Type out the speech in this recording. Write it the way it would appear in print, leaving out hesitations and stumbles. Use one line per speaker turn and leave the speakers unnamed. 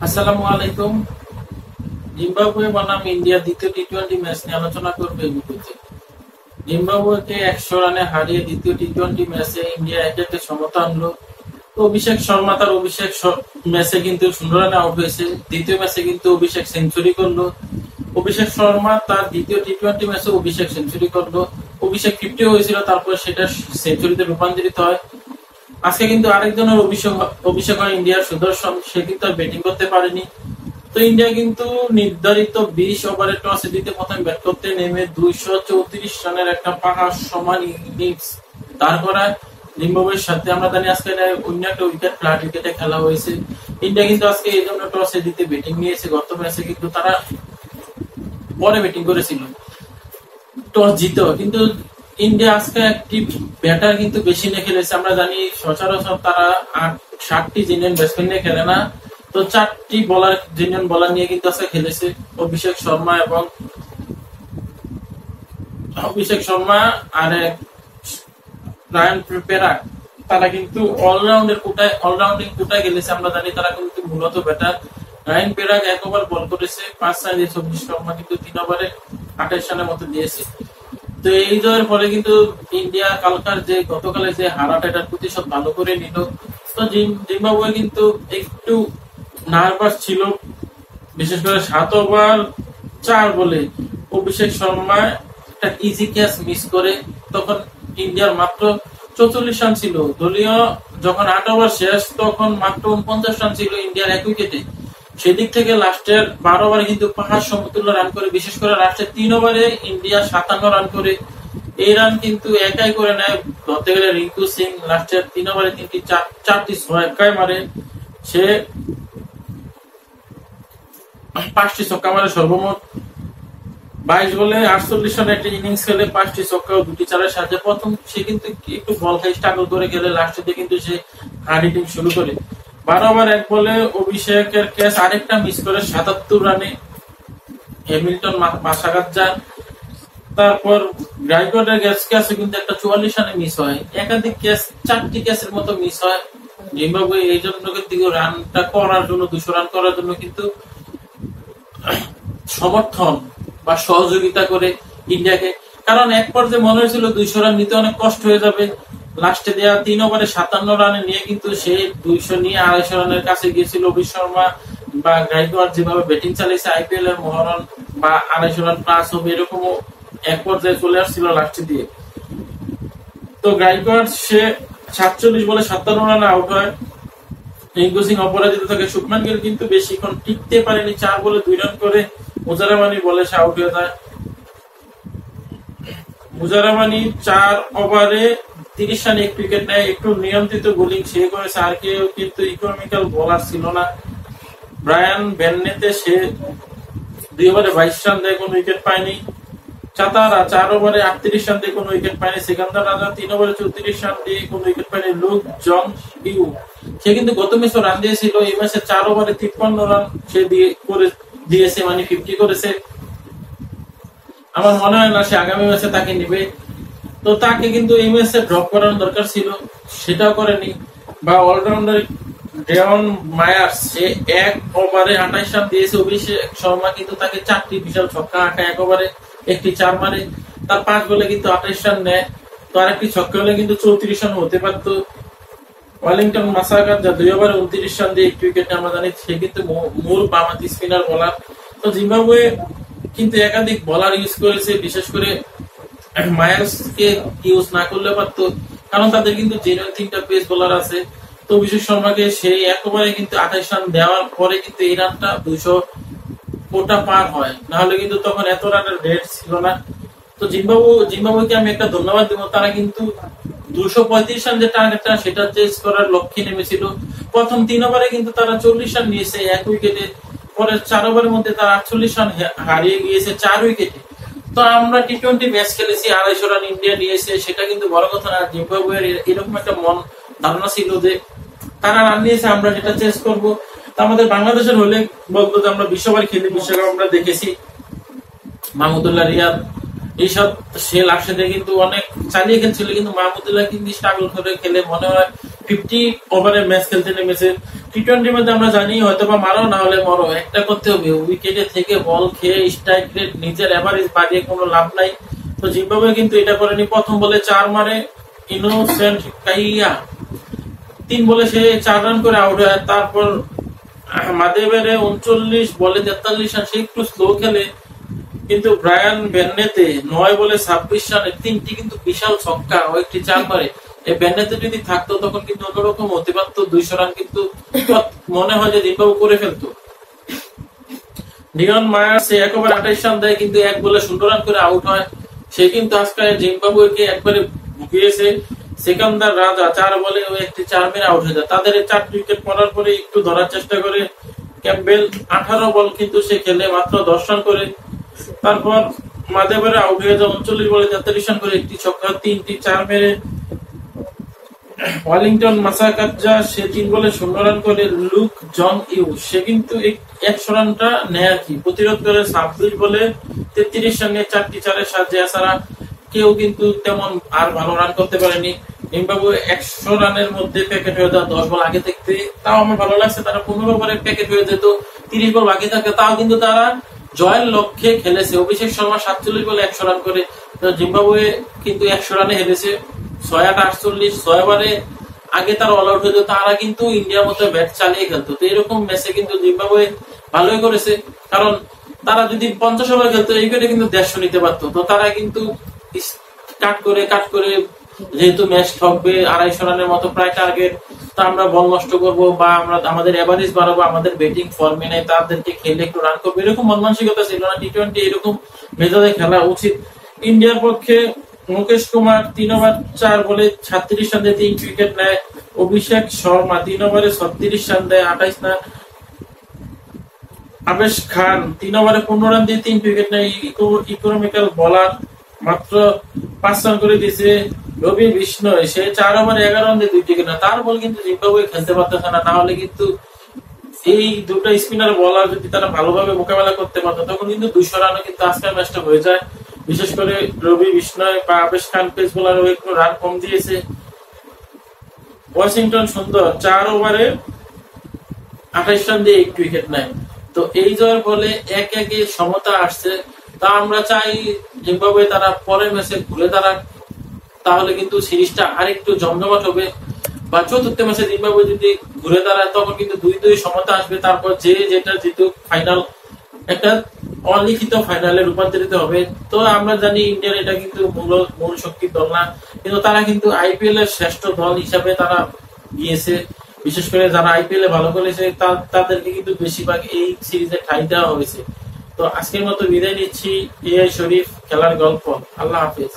আসসালামু আলাইকুম। জিম্বাবুয়ে বনাম ইন্ডিয়া দ্বিতীয় টি-টোয়েন্টি ম্যাচ নিয়ে আলোচনা করবে এই ভিডিওতে। জিম্বাবুয়েকে 100 রানে হারিয়ে দ্বিতীয় টি-টোয়েন্টি ম্যাচে ইন্ডিয়া 1-1 সমতা আনলো। তো অভিষেক শর্মা তার ম্যাচে কিন্তু 16 রানে আউট হয়েছে। দ্বিতীয় ম্যাচে কিন্তু অভিষেক সেঞ্চুরি করলো। অভিষেক শর্মা তার দ্বিতীয় টি-টোয়েন্টি ম্যাচে অভিষেক সেঞ্চুরি করলো। অভিষেক 50 হয়েছিল, তারপর সেটা সেঞ্চুরিতে রূপান্তরিত হয়। আজকে কিন্তু আরেকজনের অভিষেক হয় ইন্ডিয়ার সুদর্শন, সে কিন্তু আর ব্যাটিং করতে পারেনি। তো ইন্ডিয়া কিন্তু নির্ধারিত 20 ওভারে টসে জিতে প্রথমে ব্যাট করতে নেমে 234 রানের একটা পাহাড় সমান ইনিংস দাঁড় করায় জিম্বাবুয়ের সাথে। আমরা জানি আজকে অন্য একটা উইকেট ফ্ল্যাট উইকেটে খেলা হয়েছে। ইন্ডিয়া কিন্তু আজকে এই জন্য টসে জিতে ব্যাটিং নিয়েছে। গত ম্যাচে কিন্তু তারা পরে ব্যাটিং করেছিল, টস জিতেও। কিন্তু ইন্ডিয়া আজকে একটি ব্যাটার কিন্তু বেশি নিয়ে খেলেছে। আমরা জানি সচরাচর তারা 60টি জিনিয়ন ব্যাটসম্যান নিয়ে খেলে না, তো 4টি জিনিয়ন বলার নিয়ে কিন্তু আজকে খেলেছে। অভিষেক শর্মা আর রায়ান পেরাক, তারা কিন্তু অলরাউন্ডিং কোটায় খেলেছে। আমরা জানি তারা কিন্তু মূলত ব্যাটার। রায়ান পেরাক 1 ওভার বল করেছে, 5 রান দিয়েছে। অভিষেক শর্মা কিন্তু 3 ওভারে 28 রানের মতো দিয়েছে। তো এই জয়ের ফলে কিন্তু ইন্ডিয়া গতকালের যে হারাটা, এটার প্রতিশোধ ভালো করে নিল। তো জিম্বাবুয়ে কিন্তু একটু নার্ভাস ছিল, বিশেষ করে 7 ওভার 4 বলে অভিষেক শর্মা একটা ইজি ক্যাচ মিস করে। তখন ইন্ডিয়ার মাত্র 44 রান ছিল। দলীয় যখন 8 ওভার শেষ, তখন মাত্র 49 রান ছিল ইন্ডিয়ার 1 উইকেটে। সেদিক থেকে লাস্টের 12 ওভারে কিন্তু পাহাড় সমতুল্য রান করে, বিশেষ করে লাস্টের 3 ওভারে ইন্ডিয়া 57 রান করে। এই রান কিন্তু একাই করে নেয় ধরতে গেলে রিঙ্কু সিং। লাস্টের 3 ওভারে চারটি ছক্কায় মারে, সে 5টি ছক্কা মারে। সর্বমোট 22 বলে 48 রানের একটা ইনিংস খেলে 5টি ছক্কা ও 2টি চারের সাহায্যে প্রথম সে কিন্তু একটু বল খাই স্ট্রাগল করে খেলে, লাস্টের দিকে কিন্তু সে হার্ড হিটিং শুরু করে। 12 ওভার 1 বলে অভিষেকের ক্যাচ আরেকটা মিস করে 77 রানে হ্যামিল্টন মাশাঘাত যান। তারপর গাইকোয়াডের ক্যাচে কিন্তু একটা 44 রানে মিস হয়। একাধিক ক্যাচ, 4টি ক্যাচের মতো মিস হয়। জিম্বাবুয়ে এই জন্য কিন্তু রানটা করার জন্য, 200 রান করার জন্য কিন্তু সমর্থন বা সহযোগিতা করে ইন্ডিয়াকে। কারণ এক পর্যায়ে মনে হয়েছিল 200 রান নিতে অনেক কষ্ট হয়ে যাবে। লাস্টে দেওয়া 3 ওভারে 57 রানে নিয়ে কিন্তু সে 200 নিয়ে 250 রানের কাছে গিয়েছিল। অভিষেক শর্মা বা গাইকোয়াড যেভাবে ব্যাটিং চালিয়েছে, আইপিএল এর মহরণ বা 250 রান প্লাস হবে এরকমও এক পর্যায়ে চলে আসছিল লাস্টে দিয়ে। তো গাইকোয়াড সে 47 বলে 57 রানে আউট হয়। রিঙ্কু সিং অপরাজিত থাকে। শুভমান গিল কিন্তু বেশিক্ষণ টিকতে পারেনি, 4 বলে 2 রান করে মুজারামানি বলে সে আউট হয়ে যায়। মুজারামানি 4 ওভারে 30 রানে 1 উইকেট নেয়। একটু নিয়ন্ত্রিত বোলিং সে করেছে, আর কেউ কিন্তু ইকোনমিক্যাল বোলার ছিল না। ব্রায়ান বেন্নেতে সে 2 ওভারে 22 রান দেয়, কোন উইকেট পায়নি। চাতারা 4 ওভারে 38 রান দিয়ে কোন উইকেট পায়নি। সিকান্দার রাজা 3 ওভারে 34 রান দিয়ে কোন উইকেট পায়নি। লুক জন হিউ সে কিন্তু গত ম্যাচে রান দিয়েছিল, এই ম্যাচে 4 ওভারে 53 রান সে দিয়েছে, মানে 50 করেছে। আমার মনে হয় না সে আগামী ম্যাচে তাকে নিবে। তো তাকে কিন্তু এই ম্যাচে ড্রপ করার দরকার ছিল, সেটাও করেনি। বা অলরাউন্ডার ডেওন মায়ার্স সে 1 ওভারে 28 রান দিয়েছে। অভিষেক শর্মা কিন্তু তাকে 4টি বিশাল ছক্কা হাঁকায়, 1 ওভারে 1টি 4 মারে। তার 5 বলে কিন্তু 28 রান নেয়। তো আরেকটি ছক্কা হলে কিন্তু 34 রান হতে পারত। ওয়েলিংটন মাসাকার যা 2 ওভারে 29 রান দিয়ে 1 উইকেট, আমরা জানি সে কিন্তু মূল বামহাতি স্পিনার বোলার। তো জিম্বাবুয়ে কিন্তু একাধিক বোলার ইউজ করেছে, বিশেষ করে মায়ার্সকে ইউজ না করলে পারতো, কারণ তাদের কিন্তু জেনুইন 3টা পেস বোলার আছে। তো অভিষেক শর্মাকে সেই 1 ওভারে কিন্তু 28 রান দেওয়ার পরে কিন্তু এই রানটা 200 কোটা পার হয়, না হলে কিন্তু তখন এত রানের রেট ছিল না। তো জিম্বাবুয়েকে আমি একটা ধন্যবাদ দেবো, তারা কিন্তু 235 রান যে টার্গেটটা সেটা চেস করার লক্ষ্যে নেমেছিল। প্রথম 3 ওভারে কিন্তু তারা 40 রান নিয়েছে 1 উইকেটে। পরের 4 ওভারের মধ্যে তারা 48 রান হারিয়ে গিয়েছে 4 উইকেটে। তো আমরা টি-টোয়েন্টি ম্যাচ খেলেছি, 250 রান ইন্ডিয়া নিয়েছে, সেটা কিন্তু বড় কথা না। জিম্বাবুয়ের এরকম একটা ধারণা ছিল যে তারা রান নিয়েছে, আমরা যেটা চেস করবো। তো আমাদের বাংলাদেশের হলে বলতো যে আমরা বিশ্ববার খেলি, বিশ্বকাপ আমরা দেখেছি, মাহমুদুল্লাহ রিয়াদ এইসব সে লাস্টে কিন্তু অনেক চালিয়ে খেলছিল, কিন্তু মাহমুদুল্লাহ কিন্তু স্ট্রাগল করে খেলে মনে হয় 50 ওভারের ম্যাচ খেলতে নেমেছে। টি-20 মধ্যে আমরা জানি হয়তো বা মারো না হলে মরো, একটা করতে হবে, উইকেটে থেকে বল খেয়ে স্ট্রাইক রেট নিজের এভারেজ বাড়িয়ে কোনো লাভ নাই। তো জিম্বাবুয়ে কিন্তু এটা করেনি, প্রথম বলে 4 মারে ইনোসেন্ট কাইয়া, 3 বলে সে 4 রান করে আউট হয়। তারপর মাদেবেরে 39 বলে 43 রান, সে একটু স্লো খেলে, কিন্তু ব্রায়ান বেন্নেতে 9 বলে 26 রানে 3টি কিন্তু বিশাল ছক্কা ও একটি 4 মারে। এই বেন্নেতে যদি থাকতো তখন কিন্তু অন্যরকম হতে পারত, 200 রান কিন্তু মনে হয় যে জিম্বাবুয়ে করে ফেলতো। ডিয়ন মায়ার সে 1 ওভার 28 রান দেয়, কিন্তু 1 বলে 16 রান করে আউট হয়। সে কিন্তু আজকে জিম্বাবুয়েকে একবারে ভুগিয়েছে। সেকান্দার রাজা 4 বলে ও একটি 4 মেরে আউট হয়ে যায়। তাদের 4টি উইকেট পড়ার পরে একটু ধরার চেষ্টা করে ক্যাম্পবেল, 18 বল কিন্তু সে খেলে মাত্র 10 রান করে। তারপর মাদেবের আউট হয়ে যায় 39 বলে 43 রান করে একটি ছক্কা, 3টি 4 মেরে। ওয়ালিংটন মাসাকাজ্জা সে 3 বলে 0 রান করে। লুক জন ইউ সে কিন্তু 100 রানটা নেয় আর কি, প্রতিরোধ করে 26 বলে 33 রান নিয়ে 4টি 4-এর সাহায্যে। এছাড়া কেউ কিন্তু তেমন আর ভালো রান করতে পারেনি। জিম্বাবুয়ে 100 রানের মধ্যে প্যাকেট হয়ে যায় 10 বল আগে থাকতে। তাও আমার ভালো লাগছে, তারা 15 ওভারে প্যাকেট হয়ে যেত, 30 বল বাকি থাকে, তাও কিন্তু তারা জয়ের লক্ষ্যে খেলেছে। অভিষেক শর্মা 47 বলে 100 রান করে। জিম্বাবুয়ে কিন্তু 100 রানে হেরেছে। 6-8-48 6 ওভারে আগে তারা অল আউট হতো, তারা কিন্তু ইন্ডিয়ার মতো ব্যাট চালিয়ে খেলতো। তো এরকম ম্যাচে কিন্তু জিম্বাবুয়ে ভালোই করেছে, কারণ তারা যদি 50 ওভার খেলতো এই করে কিন্তু 150 নিতে পারতো। তো তারা কিন্তু কাট করে যেহেতু ম্যাচ ঠকবে 250 রানের মতো প্রায় টার্গেট, তা আমরা বল নষ্ট করবো বা আমরা আমাদের এভারেজ বাড়াবো, আমাদের ব্যাটিং ফর্মে নেই, তাদেরকে খেলে একটু রান করবো, এরকম মন মানসিকতা ছিল না। টি-20 এরকম মেজাজে খেলা উচিত। ইন্ডিয়ার পক্ষে মুকেশ কুমার 3 ওভার 4 বলে 36 রান দিয়ে 3 উইকেট নেয়। অভিষেক শর্মা 3 ওভারে 36 রান দেয়, 28 না। আবেশ খান 3 ওভারে 15 রান দিয়ে 3 উইকেট নেয়। ইকোনমিক্যাল বোলার মাত্র 5 রান করে দিয়েছে। রবি বিষ্ণয় সে 4 ওভারে 11 রান দিয়ে 2 উইকেট নেয়। তার বল কিন্তু জিম্বাবুয়ে খেলতে পারতেছে না, না হলে কিন্তু এই দুটো স্পিনার বলার যদি তারা ভালোভাবে মোকাবেলা করতে পারতো তখন কিন্তু 200 রানও কিন্তু আজকের ম্যাচটা হয়ে যায়। বিশেষ করে রবি বিষ্ণয় বা আবেশ খান পেস বোলার একটু রান কম দিয়েছে। ওয়াশিংটন সুন্দর 4 ওভারে 28 রান দিয়ে 1 উইকেট নেয়। তো এই জয়ের ফলে একে সমতা আসছে। তা আমরা চাই জিম্বাবুয়ে তারা পরের ম্যাচে ঘুরে দাঁড়াক, তাহলে কিন্তু সিরিজটা আরেকটু জমজমাট হবে। বা চতুর্থ ম্যাচে জিম্বাবুয়ে যদি ঘুরে দাঁড়ায় তখন কিন্তু 2-2 সমতা আসবে। তারপর যে যেটা জিতুক ফাইনাল একটা অলিখিত ফাইনালে রূপান্তরিত হবে। তো আমরা জানি ইন্ডিয়ার এটা কিন্তু মূল শক্তির দল না, কিন্তু তারা কিন্তু আইপিএল এর শ্রেষ্ঠ দল হিসাবে তারা গিয়েছে। বিশেষ করে যারা আইপিএল এ ভালো করেছে তাদেরকে কিন্তু বেশিরভাগ এই সিরিজে ঠাঁই দেওয়া হয়েছে। তো আজকের মতো বিদায় নিচ্ছি। এআই শরীফ খেলার গল্প। আল্লাহ হাফেজ।